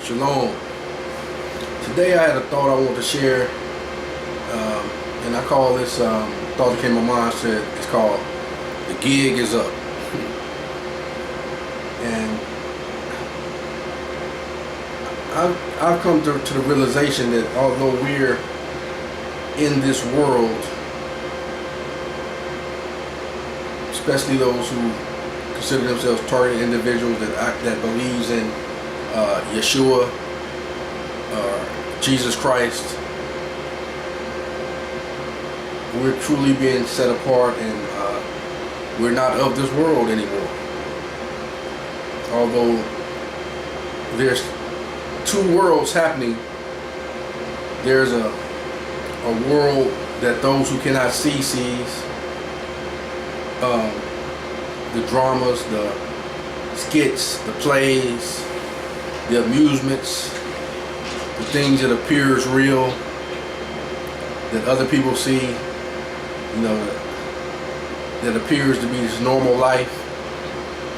Shalom. Today I had a thought I want to share, and I call this thought that came to my mind. It's called "The Gig Is Up." And I've come to the realization that although we're in this world, especially those who consider themselves targeted individuals that believes in Yeshua or Jesus Christ, we're truly being set apart, and we're not of this world anymore. Although there's two worlds happening, there's a world that those who cannot see sees. The dramas, the skits, the plays, the amusements, the things that appears real, that other people see, that appears to be this normal life,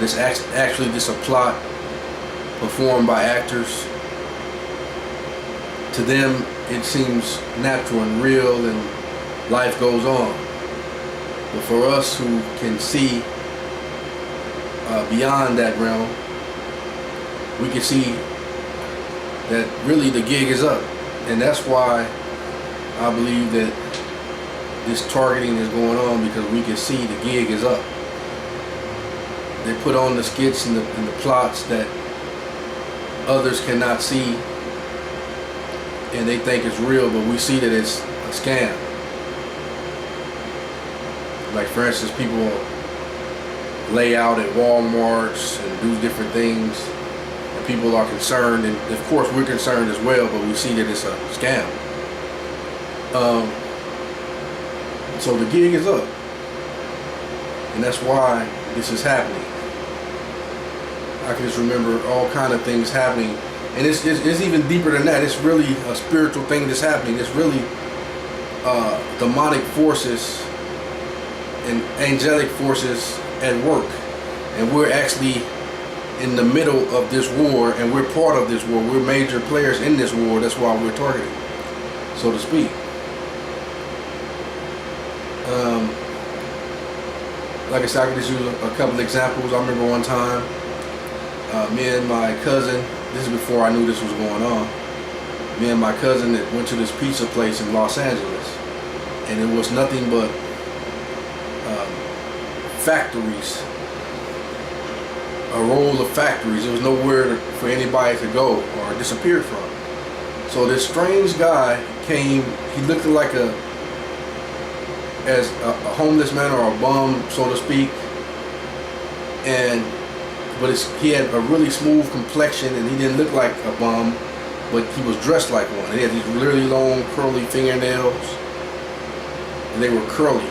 that's actually just a plot performed by actors. To them, it seems natural and real, and life goes on. But for us who can see beyond that realm, we can see that really the gig is up. And that's why I believe that this targeting is going on, because we can see the gig is up. They put on the skits and the plots that others cannot see, and they think it's real, but we see that it's a scam. Like, for instance, people lay out at Walmarts and do different things, and people are concerned, and of course we're concerned as well, but we see that it's a scam. So the gig is up, and that's why this is happening. I can just remember all kind of things happening, and it's even deeper than that. It's really a spiritual thing that's happening. It's really demonic forces and angelic forces at work, and we're actually in the middle of this war, and we're part of this war. We're major players in this war. That's why we're targeted, so to speak. Like I said, I can just use a couple examples. I remember one time, me and my cousin, this is before I knew this was going on, me and my cousin that went to this pizza place in Los Angeles, and it was nothing but factories, a roll of factories. There was nowhere for anybody to go or disappear from. So this strange guy came. He looked like a homeless man or a bum, so to speak, but he had a really smooth complexion, and he didn't look like a bum, but he was dressed like one. He had these really long curly fingernails, and they were curly.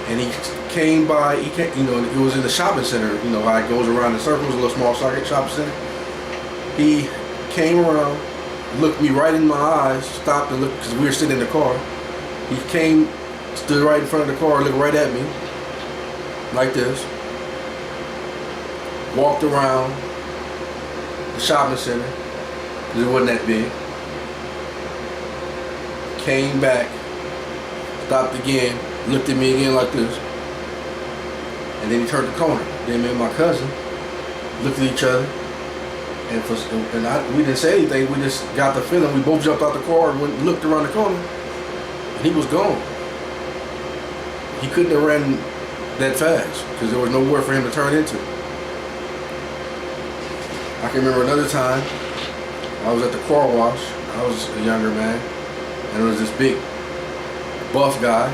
And he came by, it was in the shopping center, how it goes around in circles, a little small shopping center. He came around, looked me right in my eyes, stopped and looked, because we were sitting in the car. He came, stood right in front of the car, looked right at me, like this, walked around the shopping center, because it wasn't that big, came back, stopped again, looked at me again like this, and then he turned the corner. Then me and my cousin looked at each other, and we didn't say anything. We just got the feeling. We both jumped out the car and looked around the corner, and he was gone. He couldn't have ran that fast because there was nowhere for him to turn into. I can remember another time, I was at the car wash. I was a younger man, and there was this big buff guy,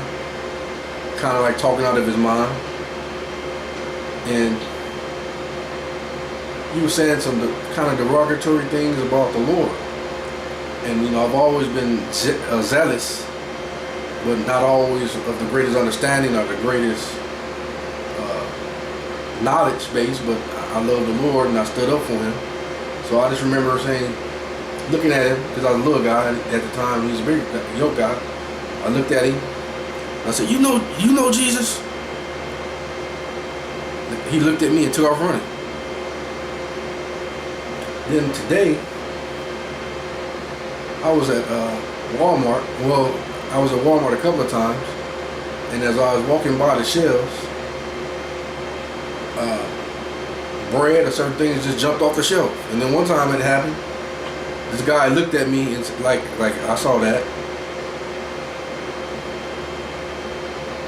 kind of like talking out of his mind, and he was saying some kind of derogatory things about the Lord. And I've always been zealous, but not always of the greatest understanding or the greatest knowledge base, but I love the Lord and I stood up for him. So I just remember saying, looking at him, because I was a little guy at the time, he was a big young guy. I looked at him, I said, you know Jesus? He looked at me and took off running. Then today, I was at Walmart. Well, I was at Walmart a couple of times, and as I was walking by the shelves, bread or certain things just jumped off the shelf. And then one time it happened. This guy looked at me and like I saw that.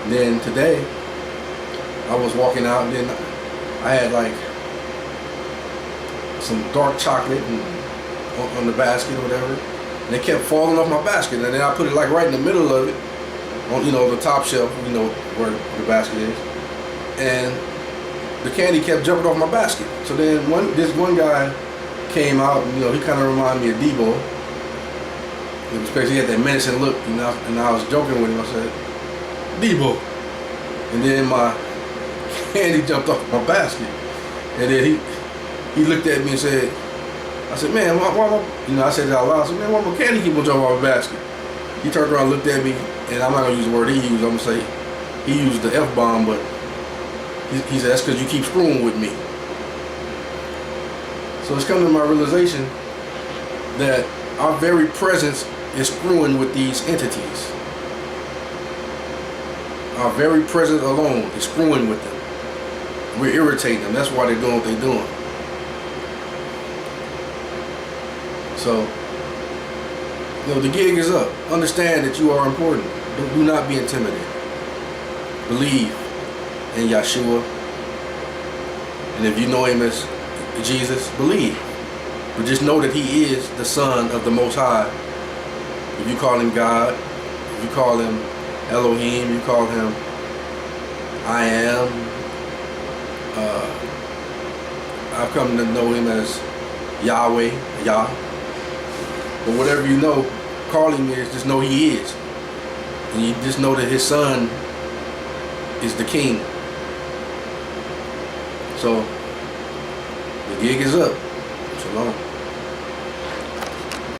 Then today, I was walking out, and then I had like some dark chocolate and on the basket or whatever, and it kept falling off my basket. And then I put it like right in the middle of it, on the top shelf, where the basket is, and the candy kept jumping off my basket. So then this one guy came out, and he kind of reminded me of Debo. Especially he had that menacing look, and I was joking with him. I said, Debo, and then my candy jumped off my basket, and then he looked at me and said, I said, man, why I said it out loud. I said, man, why my candy keep on jumping off my basket? He turned around and looked at me, and I'm not gonna use the word he used. I'm gonna say he used the F-bomb, but he said, that's because you keep screwing with me. So it's come to my realization that our very presence is screwing with these entities. Our very presence alone is screwing with them. We're irritating them. That's why they're doing what they're doing. So, the gig is up. Understand that you are important. Do not be intimidated. Believe in Yeshua. And if you know him as Jesus, believe. But just know that he is the Son of the Most High. If you call him God, if you call him Elohim, you call him I am. I've come to know him as Yahweh, Yah. But whatever you know, call him is, just know he is. And you just know that his son is the king. So, the gig is up. Shalom.